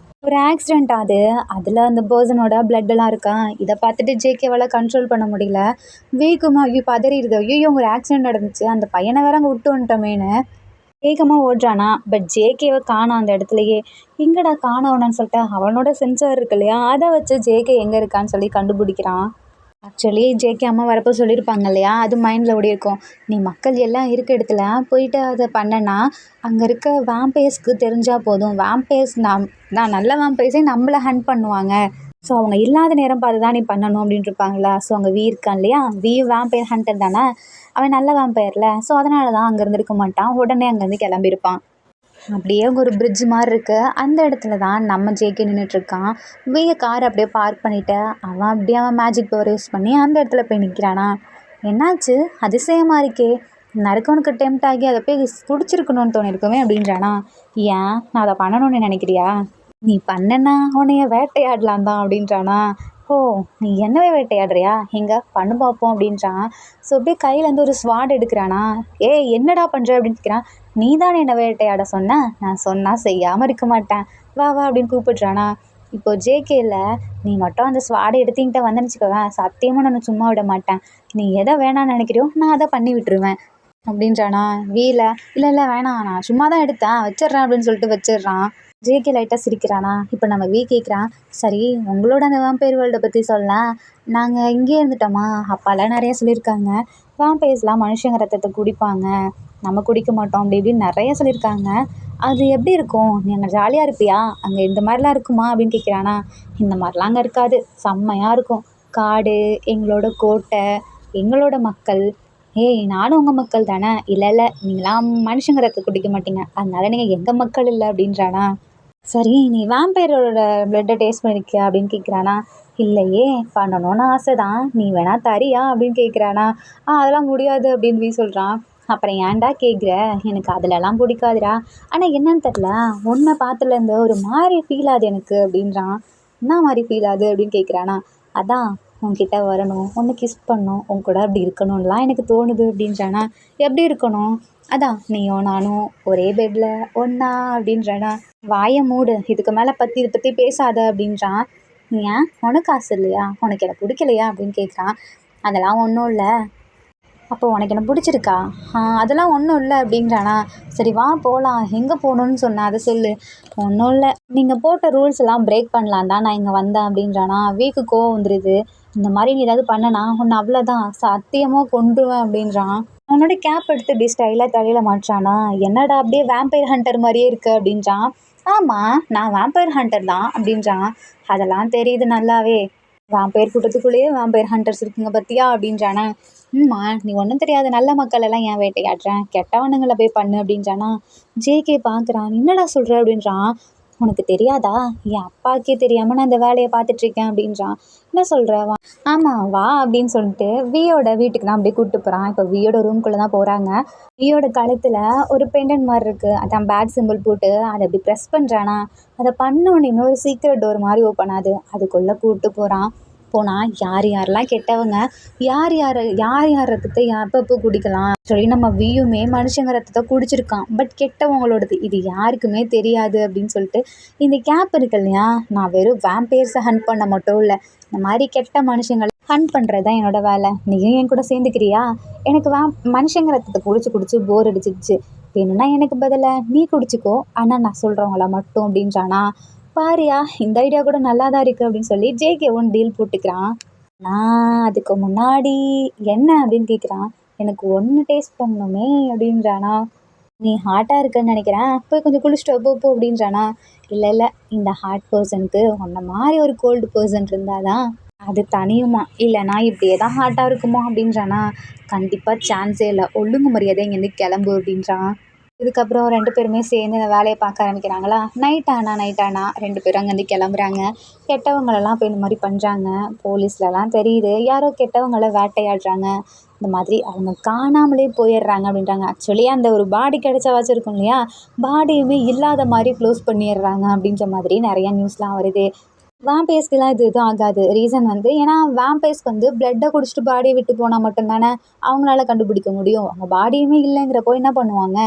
ஒரு ஆக்சிடெண்ட் ஆகுது, அதில் அந்த பர்சனோட பிளட்டெல்லாம் இருக்கான். இதை பார்த்துட்டு ஜேகேவால் கண்ட்ரோல் பண்ண முடியல. வீக்குமா ஐயோ பதறிடுது, ஐயோ ஒரு ஆக்சிடெண்ட் நடந்துச்சு, அந்த பையனை வேற அங்கே விட்டு வந்துட்டோமேனு வேகமாக ஓடுறானா. பட் ஜேகேவை காணோம் அந்த இடத்துலையே. எங்கடா காணோன்னு சொல்லிட்டு அவனோட சென்சார் இருக்கு இல்லையா, அதை வச்சு ஜேகே எங்கே இருக்கான்னு சொல்லி கண்டுபிடிக்கிறான். ஆக்சுவலி ஜேகே அம்மா வரப்போ சொல்லியிருப்பாங்க இல்லையா, அது மைண்டில் ஓடியிருக்கும். நீ மக்கள் எல்லாம் இருக்க இடத்துல போயிட்டு அதை பண்ணனா அங்கே இருக்க வேம்பயர்ஸ்க்கு தெரிஞ்சால் போதும், வேம்பயர்ஸ் நான் நல்ல வேம்பயர்ஸே நம்மளை ஹண்ட் பண்ணுவாங்க. ஸோ அவங்க இல்லாத நேரம் பார்த்து தான் நீ பண்ணணும் அப்படின்ட்டு இருப்பாங்களா. ஸோ அங்கே வி இருக்கான் இல்லையா, வி வேம்பயர் ஹண்டர் தானே, அவன் நல்ல வேம்பயர்ல. ஸோ அதனால தான் அங்கே இருந்திருக்க மாட்டான், உடனே அங்கேருந்து கிளம்பியிருப்பான். அப்படியே ஒரு பிரிட்ஜ் மாதிரி இருக்குது, அந்த இடத்துல தான் நம்ம ஜேகே நின்றுட்டுருக்கான். விய கார் அப்படியே பார்க் பண்ணிவிட்டு அவன் மேஜிக் பவர் யூஸ் பண்ணி அந்த இடத்துல போய் நிற்கிறானா. என்னாச்சு, அதிசயமாக இருக்கே, நறுக்கவனுக்கு டெம்ட் ஆகி அதை போய் குடிச்சிருக்கணும்னு தோணிருக்குமே அப்படின்றானா. ஏன், நான் அதை பண்ணணும்னு நினைக்கிறியா, நீ பண்ணனா உன்னைய வேட்டையாடலாம் தான் அப்படின்றானா. ஓ, நீ என்னவே வேட்டையாடுறியா, எங்க பண்ணு பார்ப்போம் அப்படின்றான். ஸோ அப்படியே கையிலேருந்து ஒரு ஸ்வாட் எடுக்கிறானா. ஏய் என்னடா பண்ணுற அப்படின்னு கேட்குறான். நீ தானே என்ன வேட்டையாட சொன்ன, நான் சொன்னால் செய்யாமல் இருக்க மாட்டேன், வா வா அப்படின்னு கூப்பிடுறானா. இப்போ ஜேகேல நீ மட்டும் அந்த ஸ்வாடை எடுத்துக்கிட்ட வந்தேன்னு வச்சுக்கோவேன், சத்தியமாக நான் சும்மா விட மாட்டேன், நீ எதை வேணான்னு நினைக்கிறியோ நான் அதை பண்ணி விட்டுருவேன் அப்படின்றானா. வீல இல்லை இல்லை வேணாம், நான் சும்மா தான் எடுத்தேன், வச்சிட்றேன் அப்படின்னு சொல்லிட்டு வச்சிடுறான். ஜேகே லைட்டாக சிரிக்கிறானா. இப்போ நம்ம வி கேட்குறான், சரி உங்களோட அந்த வேம்பயர் வேர்ல்டை பற்றி சொல்ல, நாங்கள் இங்கேயே இருந்துட்டோமா, அப்பாலாம் நிறைய சொல்லியிருக்காங்க, வேம்பயர்ஸ்லாம் மனுஷங்க ரத்தத்தை குடிப்பாங்க, நம்ம குடிக்க மாட்டோம் அப்படி இப்படின்னு நிறைய சொல்லியிருக்காங்க, அது எப்படி இருக்கும், நீ அங்கே ஜாலியாக இருப்பியா, அங்கே இந்த மாதிரிலாம் இருக்குமா அப்படின்னு கேட்குறானா. இந்த மாதிரிலாம் அங்கே இருக்காது, செம்மையாக இருக்கும், காடு, எங்களோட கோட்டை, எங்களோட மக்கள். ஏய் நானும் உங்கள் மக்கள் தானே, இல்லை இல்லை நீங்களாம் மனுஷங்க ரத்தத்தை குடிக்க மாட்டீங்க, அதனால நீங்கள் எங்கள் மக்கள் இல்லை அப்படின்றானா. சரி நீ வேம்பயரோட பிளட்டை டேஸ்ட் பண்ணிருக்கியா அப்படின்னு கேட்குறானா. இல்லையே, பண்ணணும்னு ஆசை தான், நீ வேணா தரியா அப்படின்னு கேட்குறானா. அதெல்லாம் முடியாது அப்படின்னு வி சொல்கிறான். அப்புறம் ஏன்டா கேட்குற, எனக்கு அதிலலாம் பிடிக்காதுடா, ஆனால் என்னன்னு தெரில, உன்னை பார்த்துலேருந்து ஒரு மாதிரி ஃபீல் ஆகுது எனக்கு அப்படின்றான். என்ன மாதிரி ஃபீல் ஆகுது அப்படின்னு கேட்குறானா. அதான் உன்கிட்ட வரணும், உன்னை கிஸ் பண்ணணும், உன் கூட அப்படி இருக்கணும்லாம் எனக்கு தோணுது அப்படின்றானா. எப்படி இருக்கணும், அதான் நீயும் நானும் ஒரே பெட்டில் ஒன்றா அப்படின்றானா. வாயை மூடு, இதுக்கு மேலே இதை பற்றி பேசாத அப்படின்றான். ஏன் உனக்கு ஆசை இல்லையா, உனக்கு எனக்கு பிடிக்கலையா அப்படின்னு கேட்குறான். அதெல்லாம் ஒன்றும் இல்லை. அப்போ உனக்கு என்ன பிடிச்சிருக்கா, அதெல்லாம் ஒன்றும் இல்லை அப்படின்றானா. சரி வா போகலாம், எங்கே போகணுன்னு சொன்னேன் அதை சொல்லு. ஒன்றும் இல்லை, நீங்கள் போட்ட ரூல்ஸ் எல்லாம் பிரேக் பண்ணலாம் தான் நான் இங்கே வந்தேன் அப்படின்றானா. வீக்கு கோவம் வந்துடுது. இந்த மாதிரி நீ ஏதாவது பண்ணனா உன்னை அவ்வளோதான் சத்தியமாக கொன்றுவேன் அப்படின்றான். அவனோட கேப் எடுத்து இப்படி ஸ்டைலாக தலையில் மாட்டுறானா. என்னடா அப்படியே வேம்பயர் ஹண்டர் மாதிரியே இருக்கு அப்படின்றான். ஆமாம் நான் வேம்பயர் ஹண்டர் தான் அப்படின்றான். அதெல்லாம் தெரியுது நல்லாவே, வேம்பயர் கூட்டத்துக்குள்ளேயே வேம்பயர் ஹண்டர்ஸ் இருக்குங்க பத்தியா அப்படின்றானா. நீ ஒன்றும் தெரியாத நல்ல மக்கள் எல்லாம் ஏன் வேட்டையாடுறேன், கெட்டவனுங்களை போய் பண்ணு அப்படின்றானா. ஜேகே பார்க்குறான், என்னடா சொல்கிற அப்படின்றான். உனக்கு தெரியாதா, என் அப்பாவுக்கே தெரியாமல் நான் இந்த வேலையை பார்த்துட்ருக்கேன் அப்படின்றான். என்ன சொல்கிற வா. ஆமாம் வா அப்படின்னு சொல்லிட்டு வியோட வீட்டுக்கு தான் அப்படியே கூப்பிட்டு போகிறான். இப்போ வியோட ரூம்குள்ளே தான் போகிறாங்க. வியோட கழுத்தில் ஒரு பெண்டன்ட் மாதிரி இருக்குது, அதான் பேட் சிம்பிள் போட்டு அதை அப்படி ப்ரெஸ் பண்ணுறானா. அதை பண்ணோன்னே ஒரு சீக்ரெட் டோர் மாதிரி ஓப்பன் ஆகுது, அதுக்குள்ளே கூப்பிட்டு போகிறான். போனால் யார் யாரெல்லாம் கெட்டவங்க, யார் ரத்தத்தை எப்பப்போ குடிக்கலாம் சொல்லி நம்ம வியுமே மனுஷங்க ரத்தத்தை குடிச்சிருக்கான், பட் கெட்டவங்களோடது இது யாருக்குமே தெரியாது அப்படின்னு சொல்லிட்டு. இந்த கேப் இருக்கு இல்லையா, நான் வெறும் வேம்பயர்ஸை ஹண்ட் பண்ண மட்டும் இல்லை, இந்த மாதிரி கெட்ட மனுஷங்களை ஹண்ட் பண்ணுறது தான் என்னோடய வேலை, நீயும் என் கூட சேர்ந்துக்கிறியா. எனக்கு மனுஷங்க ரத்தத்தை குடிச்சு போர் அடிச்சிடுச்சு, வேணும்னா எனக்கு பதிலாக நீ குடிச்சிக்கோ, ஆனால் நான் சொல்கிறவங்கள மட்டும் அப்படின்றானா. பாரியா இந்த ஐடியா கூட நல்லா தான் இருக்குது அப்படின்னு சொல்லி ஜேகே ஒன் டீல் போட்டுக்கிறான். நான் அதுக்கு முன்னாடி என்ன அப்படின்னு கேட்குறான். எனக்கு ஒன்று டேஸ்ட் பண்ணணுமே அப்படின்றானா. நீ ஹாட்டாக இருக்குன்னு நினைக்கிறேன், போய் கொஞ்சம் குளிச்சுட்டு போ அப்படின்றானா. இல்லை இல்லை, இந்த ஹாட் பர்சனுக்கு உன்ன மாதிரி ஒரு கோல்டு பர்சன் இருந்தால் தான் அது தனியுமா, இல்லைனா இப்படியே தான் ஹாட்டாக இருக்குமா அப்படின்றானா. கண்டிப்பாக சான்ஸே இல்லை, ஒழுங்கு மரியாதை இங்கேருந்து கிளம்பு அப்படின்றான். இதுக்கப்புறம் 2 பேருமே சேர்ந்து இந்த வேலையை பார்க்க ஆரம்பிக்கிறாங்களா. நைட் ஆனால் 2 பேரும் அங்கேருந்து கிளம்புறாங்க. கெட்டவங்களெல்லாம் போய் இந்த மாதிரி பண்ணுறாங்க. போலீஸ்லலாம் தெரியுது யாரோ கெட்டவங்களை வேட்டையாடுறாங்க, இந்த மாதிரி அவங்க காணாமலே போயிடுறாங்க அப்படின்றாங்க. ஆக்சுவலி அந்த ஒரு பாடி கிடைச்சவாச்சும் இருக்கும் இல்லையா, பாடியுமே இல்லாத மாதிரி க்ளோஸ் பண்ணிடுறாங்க அப்படின்ற மாதிரி நிறையா நியூஸ்லாம் வருது. வேம்பயர்ஸ்க்குலாம் இது எதுவும் ஆகாது. ரீசன் ஏன்னா வேம்பயர்ஸ்க்கு பிளட்டை குடிச்சிட்டு பாடியை விட்டு போனால் மட்டும்தானே அவங்களால கண்டுபிடிக்க முடியும். அவங்க பாடியுமே இல்லைங்கிறப்போ என்ன பண்ணுவாங்க.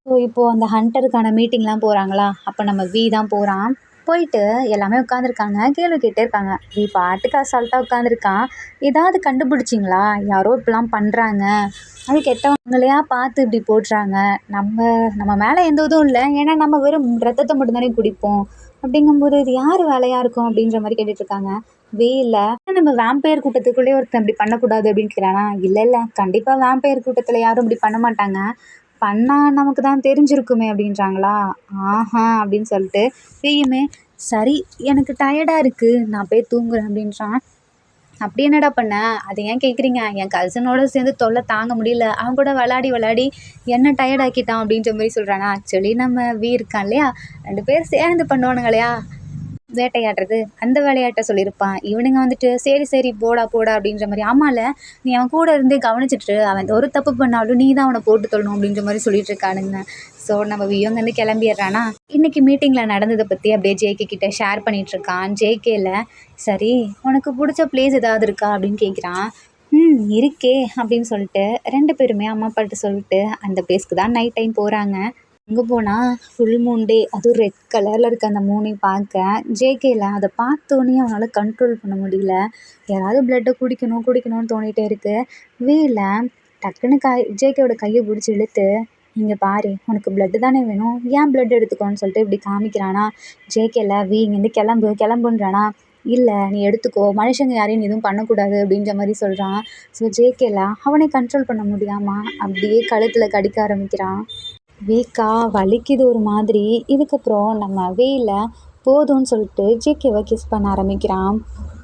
ஸோ இப்போது அந்த ஹண்டருக்கான மீட்டிங்லாம் போகிறாங்களா, அப்போ நம்ம வி தான் போகிறான். போயிட்டு எல்லாமே உட்காந்துருக்காங்க, கேள்வி கேட்டே இருக்காங்க. வி பாட்டுக்கு அசால்ட்டாக உட்காந்துருக்கான். ஏதாவது கண்டுபிடிச்சிங்களா, யாரோ இப்படிலாம் பண்ணுறாங்க, அது கெட்டவங்களையா பார்த்து இப்படி போடுறாங்க, நம்ம மேலே எந்த இதுவும் இல்லை, ஏன்னா நம்ம வெறும் ரத்தத்தை மட்டும்தானே குடிப்போம், அப்படிங்கும்போது இது யார் வேலையாக இருக்கும் அப்படின்ற மாதிரி கேட்டுட்ருக்காங்க. வேல நம்ம வேம்பயர் கூட்டத்துக்குள்ளேயே ஒருத்தன் இப்படி பண்ணக்கூடாது அப்படின்னு கேட்குறானா, இல்லை இல்லை கண்டிப்பாக வேம்பயர் கூட்டத்தில் யாரும் இப்படி பண்ண மாட்டாங்க, பண்ணால் நமக்கு தான் தெரிஞ்சிருக்குமே அப்படின்றாங்களா. ஆஹா அப்படின்னு சொல்லிட்டு வேயுமே, சரி எனக்கு டயர்டாக இருக்குது நான் போய் தூங்குறேன் அப்படின்றான். அப்படி என்னடா பண்ண? அதை ஏன் கேட்குறீங்க? என் கசினோட சேர்ந்து தொல்லை தாங்க முடியல, அவன் கூட விளாடி விளாடி என்ன டயர்ட் ஆக்கிட்டான் அப்படின்ற மாதிரி சொல்கிறானா. ஆக்சுவலி நம்ம இருக்கான் இல்லையா, 2 பேர் சேர்ந்து பண்ணுவானுங்க இல்லையா வேட்டையாடுறது, அந்த விளையாட்டை சொல்லியிருப்பான். இவனுங்க வந்துட்டு சரி சரி போடா போடா அப்படின்ற மாதிரி. ஆமால நீ அவன் கூட இருந்து கவனிச்சிட்டு, அவன் ஒரு தப்பு பண்ணாலும் நீ தான் அவனை போட்டு தள்ளணும் அப்படின்ற மாதிரி சொல்லிட்டு இருக்கானுங்க. ஸோ நம்ம வியோங்க வந்து கிளம்பிடுறானா. இன்றைக்கி மீட்டிங்கில் நடந்ததை பற்றி அப்படியே ஜேகே கிட்ட ஷேர் பண்ணிகிட்ருக்கான். ஜேகேல சரி உனக்கு பிடிச்ச பிளேஸ் ஏதாவது இருக்கா அப்படின்னு கேட்குறான். இருக்கே அப்படின்னு சொல்லிட்டு 2 பேருமே அம்மா அப்பாட்ட சொல்லிட்டு அந்த பிளேஸ்க்கு தான் நைட் டைம் போகிறாங்க. அங்கே போனால் ஃபுல் மூன் டே, அதுவும் ரெட் கலரில் இருக்க அந்த மூனையும் பார்க்க ஜேகேல அதை பார்த்தோன்னே அவனால் கண்ட்ரோல் பண்ண முடியல. யாராவது பிளட்டை குடிக்கணும் குடிக்கணும்னு தோணிகிட்டே இருக்குது. வீல டக்குன்னு ஜேகேவோட கையை பிடிச்சி இழுத்து, இங்கே பாரு உனக்கு பிளட்டு தானே வேணும், ஏன் பிளட் எடுத்துக்கோன்னு சொல்லிட்டு இப்படி காமிக்கிறானா. ஜேகேல இங்கேருந்து கிளம்பு கிளம்புன்றானா. இல்லை நீ எடுத்துக்கோ, மனுஷங்க யாரையும் நீ எதுவும் பண்ணக்கூடாது அப்படின்ற மாதிரி சொல்கிறான். ஸோ ஜேகேல அவனை கண்ட்ரோல் பண்ண முடியாமல் அப்படியே கழுத்தில் கடிக்க ஆரம்பிக்கிறான். வீக்கா வலிக்குது ஒரு மாதிரி. இதுக்கப்புறம் நம்ம வேல போதும்னு சொல்லிட்டு ஜேகேவை கிஸ் பண்ண ஆரம்பிக்கிறான்.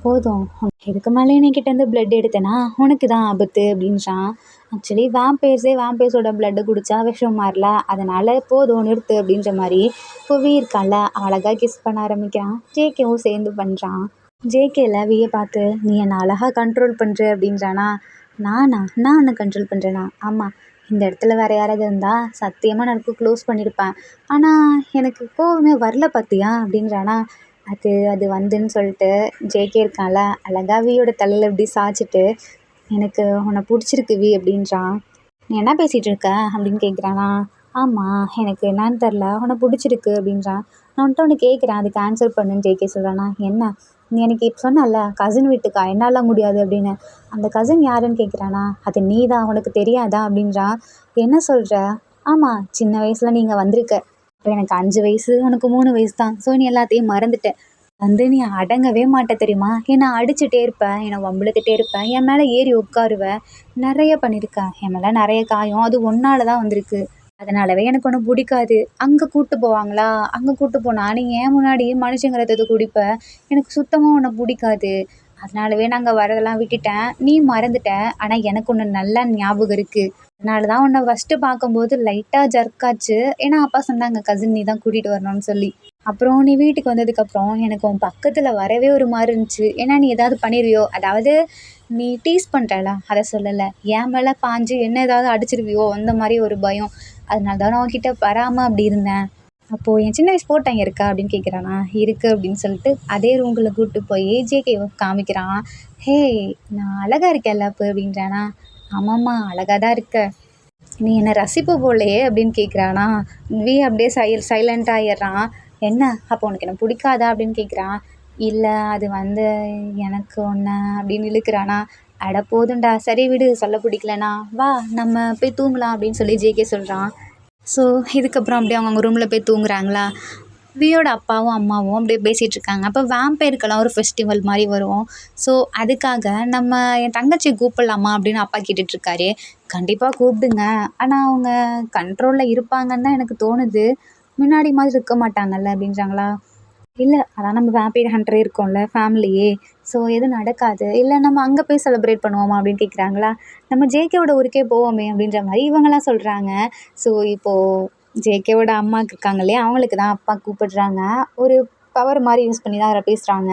போதும், இதுக்கு மேலே என்கிட்டேருந்து பிளட் எடுத்தேன்னா உனக்கு தான் ஆபத்து அப்படின்றான். ஆக்சுவலி வேம்பேர்ஸோட பிளட்டை குடித்தா விஷம் மாறல, அதனால் போதும் நிறுத்து அப்படின்ற மாதிரி இப்போ இருக்கான்ல அழகாக கிஸ் பண்ண ஆரம்பிக்கிறான். ஜேகேவும் சேர்ந்து பண்ணுறான். ஜேகேல வியை பார்த்து, நீ என்னை அழகாக கண்ட்ரோல் பண்ணுற அப்படின்றானா. நான் உன்னை கண்ட்ரோல் பண்ணுறேனா? ஆமாம், இந்த இடத்துல வேறு யாராவது இருந்தால் சத்தியமாக நான் க்ளோஸ் பண்ணியிருப்பேன், ஆனால் எனக்கு கோவமே வரல பார்த்தியா அப்படின்றானா. அது வந்துன்னு சொல்லிட்டு ஜேகே இருக்கான்ல அழகா வியோட தலையில் இப்படி சாய்ச்சிட்டு, எனக்கு உன்னை பிடிச்சிருக்கு வி அப்படின்றான். நீ என்ன பேசிகிட்டு இருக்க அப்படின்னு கேட்குறானா. ஆமாம் எனக்கு என்னன்னு தெரில, உன்னை பிடிச்சிருக்கு அப்படின்றான். நான் வந்துட்டு ஒன்று கேட்குறேன், அதுக்கு ஆன்சர் பண்ணுன்னு ஜேகே சொல்கிறானா. என்ன? நீ எனக்கு இப்போ சொன்னல கசின் வீட்டுக்கா, என்னால் முடியாது அப்படின்னு, அந்த கசின் யாருன்னு கேட்குறானா. அது நீ தான், உனக்கு தெரியாதா அப்படின்றான். என்ன சொல்கிற? ஆமாம், சின்ன வயசில் நீங்கள் வந்திருக்க, இப்போ எனக்கு 5 வயசு, உனக்கு 3 வயசு தான். ஸோ நீ எல்லாத்தையும் மறந்துட்ட, வந்து நீ அடங்கவே மாட்ட தெரியுமா, என்னை அடிச்சுட்டே இருப்பேன், என்னை வம்பிழுத்துட்டே இருப்பேன், என் மேலே ஏறி உட்காருவேன், நிறைய பண்ணியிருக்கேன், என் மேலே நிறைய காயம், அது ஒன்றால் தான் வந்திருக்கு, அதனாலவே எனக்கு ஒன்று பிடிக்காது. அங்கே கூப்பிட்டு போவாங்களா, அங்கே கூப்பிட்டு போனால் நீ ஏன் முன்னாடி மனுஷங்க ரத்தத்தை குடிப்ப, எனக்கு சுத்தமாக உன்னை பிடிக்காது, அதனாலவே நாங்கள் வரதெல்லாம் விட்டுட்டேன், நீ மறந்துட்ட. ஆனால் எனக்கு ஒன்று நல்லா ஞாபகம் இருக்குது, அதனால தான் உன்னை ஃபஸ்ட்டு பார்க்கும்போது லைட்டாக ஜர்க்காச்சு, ஏன்னா அப்பா சொன்னாங்க கசின் நீ தான் கூட்டிகிட்டு வரணும்னு சொல்லி. அப்புறம் நீ வீட்டுக்கு வந்ததுக்கப்புறம் எனக்கு உன் பக்கத்தில் வரவே ஒரு மாதிரி இருந்துச்சு, ஏன்னா நீ ஏதாவது பண்ணிடுவியோ, அதாவது நீ டீஸ் பண்ணுறல அதை சொல்லலை, என் மேலே பாஞ்சு என்ன ஏதாவது அடிச்சிருவியோ அந்த மாதிரி ஒரு பயம், அதனால தான் நான் உன்கிட்ட வராமல் அப்படி இருந்தேன். அப்போது என் சின்ன வயசு ஃபோட்டோ அங்கே இருக்கா அப்படின்னு கேட்குறானா. இருக்குது அப்படின்னு சொல்லிட்டு அதே ரூமில் கூப்பிட்டு போய் ஜேகே காமிக்கிறான். ஹே நான் அழகாக இருக்கேன்ல அப்போ அப்படின்றானா. ஆமாம்மா அழகாக தான் இருக்க, நீ என்னை ரசிப்பு போலையே அப்படின்னு கேட்குறானா. அப்படியே சைலண்ட் ஆகிடுறான். என்ன அப்போ உனக்கு என்ன பிடிக்காதா அப்படின்னு கேட்குறான். இல்லை அது வந்து எனக்கு ஒன்று அப்படின்னு இழுக்கிறானா. அட போதுண்டா, சரி விடு, சொல்ல பிடிக்கலனா வா நம்ம போய் தூங்கலாம் அப்படின்னு சொல்லி ஜேகே சொல்கிறான். ஸோ இதுக்கப்புறம் அப்படியே அவங்க ரூமில் போய் தூங்குறாங்களா. வியோட அப்பாவும் அம்மாவும் அப்படியே பேசிகிட்டு இருக்காங்க. அப்போ வேம்பயருக்கெல்லாம் ஒரு ஃபெஸ்டிவல் மாதிரி வரும். ஸோ அதுக்காக நம்ம என் தங்கச்சி கூப்பிடலாமா அப்படின்னு அப்பா கேட்டுட்ருக்காரு. கண்டிப்பாக கூப்பிடுங்க, ஆனால் அவங்க கண்ட்ரோலில் இருப்பாங்கன்னு தான் எனக்கு தோணுது, முன்னாடி மாதிரி இருக்க மாட்டாங்கல்ல அப்படின்றாங்களா. இல்லை அதான் நம்ம வேம்பயர் ஹண்டரே இருக்கோம்ல ஃபேமிலியே, ஸோ எதுவும் நடக்காது, இல்லை நம்ம அங்கே போய் செலிப்ரேட் பண்ணுவோமா அப்படின்னு கேட்குறாங்களா. நம்ம ஜேகேவோட ஊருக்கே போவோமே அப்படின்ற மாதிரி இவங்கெல்லாம் சொல்கிறாங்க. ஸோ இப்போது ஜேகேவோட அம்மாவுக்கு இருக்காங்க இல்லையா, அவங்களுக்கு தான் அப்பா கூப்பிடுறாங்க. ஒரு பவர் மாதிரி யூஸ் பண்ணி தான் அதில் பேசுகிறாங்க.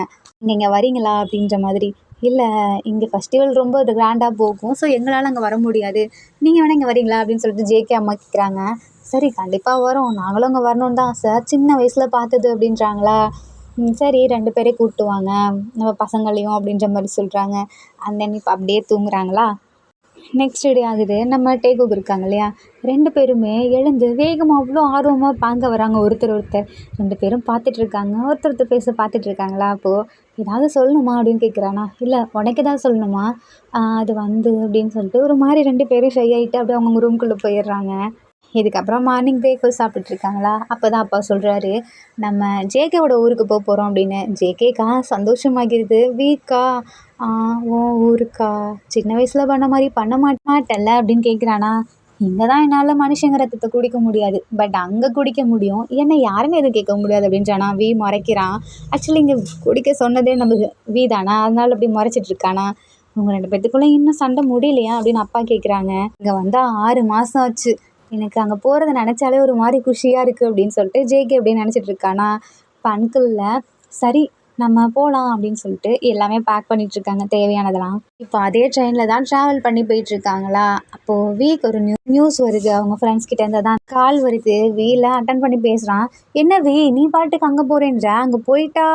நீங்கள் வரீங்களா அப்படின்ற மாதிரி. இல்லை இங்கே ஃபெஸ்டிவல் ரொம்ப கிராண்டாக போகும், ஸோ எங்களால் அங்கே வர முடியாது, நீங்கள் வேணால் இங்கே வரீங்களா அப்படின்னு சொல்லிட்டு ஜேகே அம்மா கேட்குறாங்க. சரி கண்டிப்பாக வரோம், நாங்களும் அங்கே வரணுன்னு தான் ஆசை, சின்ன வயசில் பார்த்தது அப்படின்றாங்களா. சரி 2 பேரே கூப்பிட்டு வாங்க நம்ம பசங்களையும் அப்படின்ற மாதிரி சொல்கிறாங்க. அந்த இப்போ அப்படியே தூங்குறாங்களா. நெக்ஸ்ட் டே ஆகுது. நம்ம டேக்குக்கு இருக்காங்க இல்லையா, 2 பேருமே எழுந்து வேகமாக அவ்வளோ ஆர்வமாக பார்க்க வராங்க ஒருத்தர் 2 பேரும் பார்த்துட்ருக்காங்க, ஒருத்தர் பேச பார்த்துட்ருக்காங்களா. அப்போது ஏதாவது சொல்லணுமா அப்படின்னு கேட்குறானா. இல்லை உனக்கு ஏதாவது சொல்லணுமா, அது வந்து அப்படின்னு சொல்லிட்டு ஒரு மாதிரி 2 பேரும் ஷை ஆகிட்டு அப்படியே அவங்க ரூம்குள்ளே போயிடுறாங்க. இதுக்கப்புறம் மார்னிங் பிரேக்ஃபாஸ்ட் சாப்பிட்டுருக்காங்களா, அப்போ தான் அப்பா சொல்கிறாரு, நம்ம ஜேகேவோட ஊருக்கு போகிறோம் அப்படின்னு. ஜேகேக்கா சந்தோஷமாகிடுது. வீக்கா உன் ஊருக்கா, சின்ன வயசில் பண்ண மாதிரி பண்ண மாட்டேன்ல அப்படின்னு கேட்குறானா. இங்கே தான் என்னால் மனுஷங்க ரத்தத்தை குடிக்க முடியாது, பட் அங்கே குடிக்க முடியும், என்னை யாருமே எதுவும் கேட்க முடியாது அப்படின்றானா. வி முறைக்கிறான். ஆக்சுவலி இங்கே குடிக்க சொன்னதே நம்ம வி தானா, அதனால அப்படி முறைச்சிட்டு இருக்கானா. உங்கள் 2 பேத்துக்குள்ளே இன்னும் சண்டை முடியலையா அப்படின்னு அப்பா கேட்குறாங்க. இங்கே வந்தால் 6 மாதம் ஆச்சு, எனக்கு அங்கே போகிறத நினச்சாலே ஒரு மாதிரி குஷியாக இருக்குது அப்படின்னு சொல்லிட்டு ஜேகே அப்படின்னு நினச்சிட்டு இருக்கானா. இப்போ அங்கிளில் சரி நம்ம போகலாம் அப்படின்னு சொல்லிட்டு எல்லாமே பேக் பண்ணிகிட்ருக்காங்க தேவையானதெல்லாம். இப்போ அதே ட்ரெயினில் தான் ட்ராவல் பண்ணி போயிட்டுருக்காங்களா. அப்போது வீக்கு ஒரு நியூஸ் வருது, அவங்க ஃப்ரெண்ட்ஸ் கிட்டேருந்து தான் கால் வருது. வீல அட்டன் பண்ணி பேசுகிறான். என்ன வி, நீ பாட்டுக்கு அங்கே போகிறேன்ற, அங்கே போயிட்டா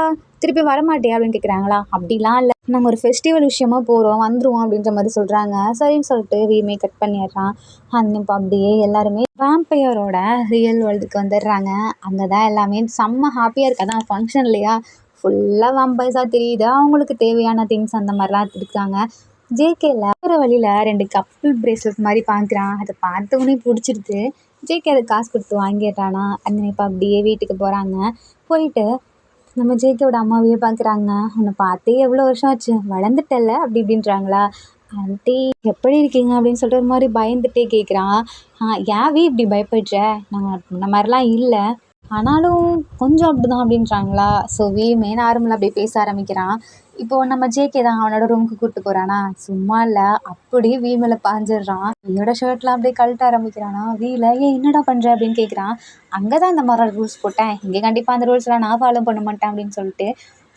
திருப்பி வரமாட்டியா அப்படின்னு கேட்குறாங்களா. அப்படிலாம் இல்லை, நம்ம ஒரு ஃபெஸ்டிவல் விஷயமா போகிறோம், வந்துடுவோம் அப்படின்ற மாதிரி சொல்கிறாங்க. சரின்னு சொல்லிட்டு வீமே கட் பண்ணிடுறான். இப்போ அப்படியே எல்லாருமே வேம்பையரோட ரியல் வேர்ல்டுக்கு வந்துடுறாங்க. அங்கே தான் எல்லாமே செம்ம ஹாப்பியாக இருக்கு. அதான் ஃபங்க்ஷன் இல்லையா, ஃபுல்லாக வேம்பைஸாக தெரியுது. அவங்களுக்கு தேவையான திங்ஸ் அந்த மாதிரிலாம் எடுத்துருக்காங்க. ஜேகேல போகிற வழியில் 2 கப்புள் பிரேஸ்லெட் மாதிரி பார்க்குறான். அதை பார்த்தவொன்னே பிடிச்சிருது. ஜேகே அதை காசு கொடுத்து வாங்கிடுறானா. அந்த இப்போ அப்படியே வீட்டுக்கு போகிறாங்க. போயிட்டு நம்ம ஜேகேவோட அம்மாவையே பார்க்குறாங்க. உன்னை பார்த்தே எவ்வளோ வருஷம் ஆச்சு, வளர்ந்துட்டல அப்படி இப்படின்றாங்களா. ஆண்டி எப்படி இருக்கீங்க அப்படின்னு சொல்லிட்டு ஒரு மாதிரி பயந்துட்டே கேட்குறான். ஏன் வி இப்படி பயப்படுற, நாங்கள் இந்த மாதிரிலாம் இல்லை, ஆனாலும் கொஞ்சம் அப்படிதான் அப்படின்றாங்களா. ஸோ வீமே நார்மலாக அப்படியே பேச ஆரம்பிக்கிறான். இப்போது நம்ம ஜேகே தான் அவனோட ரூமுக்கு கூப்பிட்டு போகிறானா. சும்மா இல்லை, அப்படியே வீ மேலே பாஞ்சிடுறான். வீயோட ஷர்ட்லாம் அப்படியே கழட்ட ஆரம்பிக்கிறானா. வீல ஏன் என்னடா பண்ணுற அப்படின்னு கேட்குறான். அங்கே தான் இந்த மாதிரி ரூல்ஸ் போட்டேன், இங்கே கண்டிப்பாக அந்த ரூல்ஸ்லாம் நான் ஃபாலோ பண்ண மாட்டேன் அப்படின்னு சொல்லிட்டு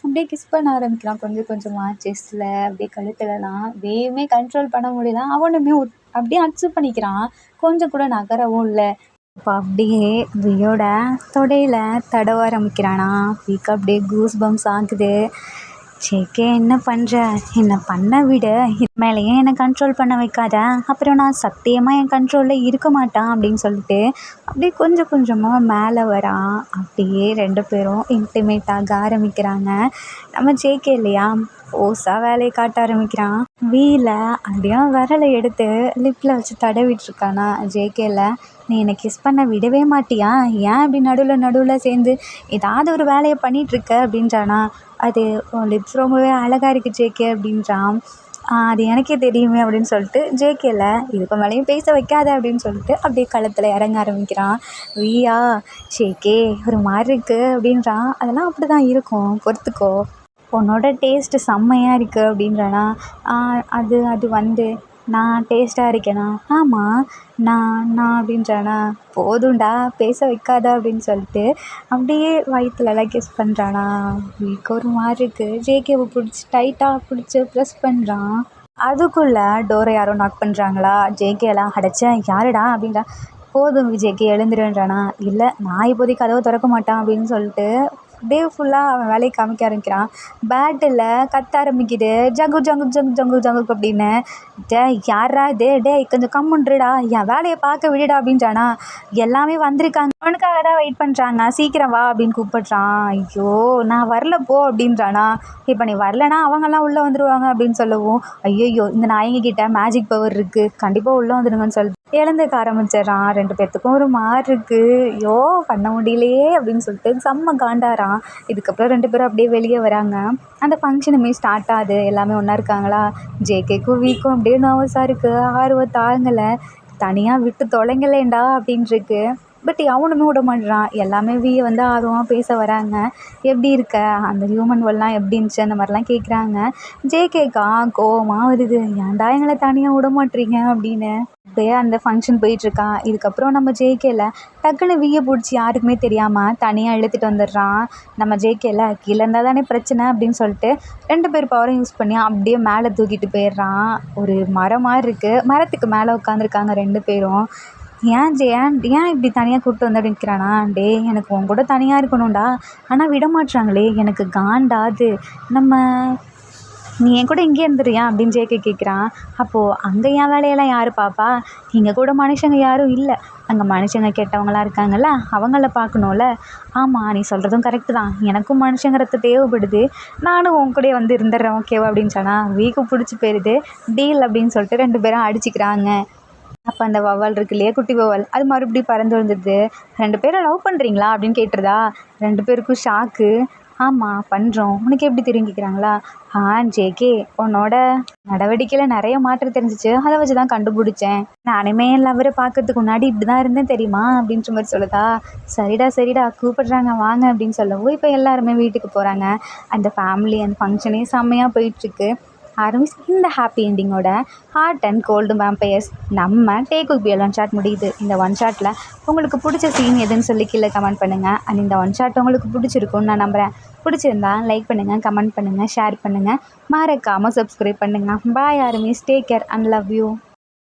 அப்படியே கிஸ் பண்ண ஆரம்பிக்கிறான். கொஞ்சம் கொஞ்சமாக செஸ்ஸில் அப்படியே கழுத்துலலாம். வீயுமே கண்ட்ரோல் பண்ண முடியல, அவனுமே அப்படியே அக்செப்ட் பண்ணிக்கிறான். கொஞ்சம் கூட நகரவும் இல்லை. இப்போ அப்படியே வியோட தொடையில் தடவ ஆரம்பிக்கிறானா. வீக்கு அப்படியே கூஸ் பம்ஸ் ஆகுது. ஜேகே என்ன பண்ணுற, என்னை பண்ண விட, இது மேலேயே என்னை கண்ட்ரோல் பண்ண வைக்காத, அப்புறம் நான் சத்தியமாக என் கண்ட்ரோலில் இருக்க மாட்டேன் அப்படின்னு சொல்லிட்டு அப்படியே கொஞ்சம் கொஞ்சமாக மேலே வரான். அப்படியே 2 பேரும் இன்டிமேட் ஆக ஆரம்பிக்கிறாங்க. நம்ம ஜேகே இல்லையா, ஓஸாக வேலையை காட்ட ஆரம்பிக்கிறான். வீல அப்படியே விரலை எடுத்து லிப்பில் வச்சு தடவிட்டுருக்கானா. ஜேகேல நீ என்னை கிஸ் பண்ண விடவே மாட்டியா, ஏன் அப்படி நடுவில் சேர்ந்து ஏதாவது ஒரு வேலையை பண்ணிகிட்ருக்க அப்படின்றானா. அது உன் லிப்ஸ் ரொம்பவே அழகாக இருக்குது ஜேகே அப்படின்றான். அது எனக்கே தெரியுமே அப்படின்னு சொல்லிட்டு ஜேகேல இதுக்கு மேலேயும் பேச வைக்காத அப்படின்னு சொல்லிட்டு அப்படியே களத்தில் இறங்க ஆரம்பிக்கிறான். வீயா ஜேகே ஒரு மாதிரி இருக்குது அப்படின்றான். அதெல்லாம் அப்படி தான் இருக்கும், பொறுத்துக்கோ, உன்னோட டேஸ்ட்டு செம்மையாக இருக்குது அப்படின்றானா. அது அது வந்து நான் டேஸ்ட்டாக இருக்கேனா, ஆமாம் நான் அப்படின்றானா. போதும்டா பேச வைக்காத அப்படின்னு சொல்லிட்டு அப்படியே வயிற்றுலலாம் கிஸ் பண்ணுறானா. வீக்கு ஒரு மாதிரி இருக்குது. ஜேகேவை பிடிச்சி டைட்டாக பிடிச்சி ப்ரெஸ் பண்ணுறான். அதுக்குள்ளே டோரை யாரோ நாக் பண்ணுறாங்களா. ஜேகேலாம் அடைச்சேன் யாருடா அப்படின்றா. போதும் ஜேகே எழுந்துருன்றானா. இல்லை நான் இப்போதைக்கு கதவை திறக்க மாட்டான் அப்படின்னு சொல்லிட்டு டே ஃபுல்லாக அவன் வேலையை காமிக்க ஆரம்பிக்கிறான். பேட்டில் கத்த ஆரம்பிக்குது, ஜங்கு ஜங்கு ஜங்கு ஜங்கு ஜங்குக்கு அப்படின்னு. யாரா டே கொஞ்சம் கம்முன்றுடா, என் வேலையை பார்க்க விடுடா அப்படின்றானா. எல்லாமே வந்திருக்காங்க, அவனுக்காக தான் வெயிட் பண்ணுறாங்க, சீக்கிரம் வா அப்படின்னு கூப்பிடுறான். ஐயோ நான் வரல போ அப்படின்றானா. இப்போ நீ வரலனா அவங்கெல்லாம் உள்ளே வந்துடுவாங்க அப்படின்னு சொல்லவும், ஐயோ இந்த நாயங்க கிட்ட மேஜிக் பவர் இருக்குது, கண்டிப்பாக உள்ளே வந்துடுங்கன்னு சொல்லிட்டு எழுந்துக்க ஆரம்பிச்சிடறான். 2 பேர்த்துக்கும் ஒரு மாதிரி இருக்குது. ஐயோ பண்ண முடியலையே அப்படின்னு சொல்லிட்டு செம்ம காண்டாரான். இதுக்கப்புறம் 2 பேரும் அப்படியே வெளியே வராங்க. அந்த ஃபங்க்ஷனுமே ஸ்டார்ட் ஆகுது. எல்லாமே ஒன்றா இருக்காங்களா. ஜேகேக்கும் வீக்கும் அப்படியே நர்வஸாக இருக்குது, ஆர்வம் தாங்கலை. தனியாக விட்டு தொலைங்களேண்டா அப்படின்ட்டுருக்கு. பட் அவனுமே விட மாட்டேறான். எல்லாமே வீயை வந்து ஆர்வமாக பேச வராங்க. எப்படி இருக்க, அந்த ஹியூமன் வேர்ல்ட்லாம் எப்படி இருந்துச்சு அந்த மாதிரிலாம் கேட்குறாங்க. ஜேகேக்கா கோவமாக வருது, ஏன்டா எங்களை தனியாக விட மாட்டீங்க அப்படின்னு. இப்போயே அந்த ஃபங்க்ஷன் போயிட்டுருக்கான். இதுக்கப்புறம் நம்ம ஜேகேல டக்குன்னு வீயை பிடிச்சி யாருக்குமே தெரியாமல் தனியாக இழுத்துட்டு வந்துடுறான். நம்ம ஜேகேல கீழே இருந்தால் தானே பிரச்சனை அப்படின்னு சொல்லிட்டு 2 பேர் பவரையும் யூஸ் பண்ணி அப்படியே மேலே தூக்கிட்டு போயிடுறான். ஒரு மரம் மாதிரி இருக்குது, மரத்துக்கு மேலே உட்காந்துருக்காங்க 2 பேரும். ஏன் இப்படி தனியாக கூப்பிட்டு வந்து நிற்கிறானா. டே எனக்கு உன் கூட தனியாக இருக்கணும்டா, ஆனால் விட மாட்றாங்களே, எனக்கு காண்டாது, நம்ம நீ என் கூட இங்கே இருந்துறியா அப்படின்னு ஜேகே கேட்குறான். அப்போது அங்கே என் வேலையெல்லாம் யார் பாப்பா, இங்கே கூட மனுஷங்க யாரும் இல்லை, அங்கே மனுஷங்க கெட்டவங்களாம் இருக்காங்கல்ல, அவங்கள பார்க்கணும்ல. ஆமாம் நீ சொல்கிறதும் கரெக்டு தான், எனக்கும் மனுஷங்கிறது தேவைப்படுது, நானும் உன் கூட வந்து இருந்துடுறேன் ஓகேவா அப்படின்னு சொன்னால் வீக்கு பிடிச்சி போயிடுது. டீல் அப்படின்னு சொல்லிட்டு 2 பேரும் அடிச்சுக்கிறாங்க. அப்போ அந்த வௌவால் இருக்கு இல்லையா, குட்டி வௌவால், அது மறுபடியும் பறந்து வந்துடுது. 2 பேரும் லவ் பண்ணுறீங்களா அப்படின்னு கேட்டுருதா. 2 பேருக்கும் ஷாக்கு. ஆமாம் பண்ணுறோம், உனக்கு எப்படி தெரியும் கேட்குறாங்களா. ஜேகே, உன்னோட நடவடிக்கையில் நிறைய மாற்றம் தெரிஞ்சிச்சு, அதை வச்சு தான் கண்டுபிடிச்சேன். நானுமே என் லவ்வரை பார்க்கறதுக்கு முன்னாடி இப்படி தான் இருந்தேன் தெரியுமா அப்படின்ற மாதிரி சொல்லுதா. சரிடா சரிடா கூப்பிடுறாங்க வாங்க அப்படின்னு சொல்லவும் இப்போ எல்லாருமே வீட்டுக்கு போகிறாங்க. அந்த ஃபேமிலி அந்த ஃபங்க்ஷனே செம்மையாக போயிட்டுருக்கு. ஆரம்பிஸ் இந்த ஹாப்பி எண்டிங்கோட ஹார்ட் அண்ட் கோல்டு வேம்பயர்ஸ் நம்ம Taekook pair one shot முடியுது. இந்த ஒன் ஷாட்டில் உங்களுக்கு பிடிச்ச சீன் எதுன்னு சொல்லி கீழே கமெண்ட் பண்ணுங்கள். அண்ட் இந்த ஒன் ஷாட் உங்களுக்கு பிடிச்சிருக்குன்னு நான் நம்புகிறேன். பிடிச்சிருந்தா லைக் பண்ணுங்கள், கமெண்ட் பண்ணுங்கள், ஷேர் பண்ணுங்கள், மறக்காமல் சப்ஸ்கிரைப் பண்ணுங்கள். Bye armies, take care and love you.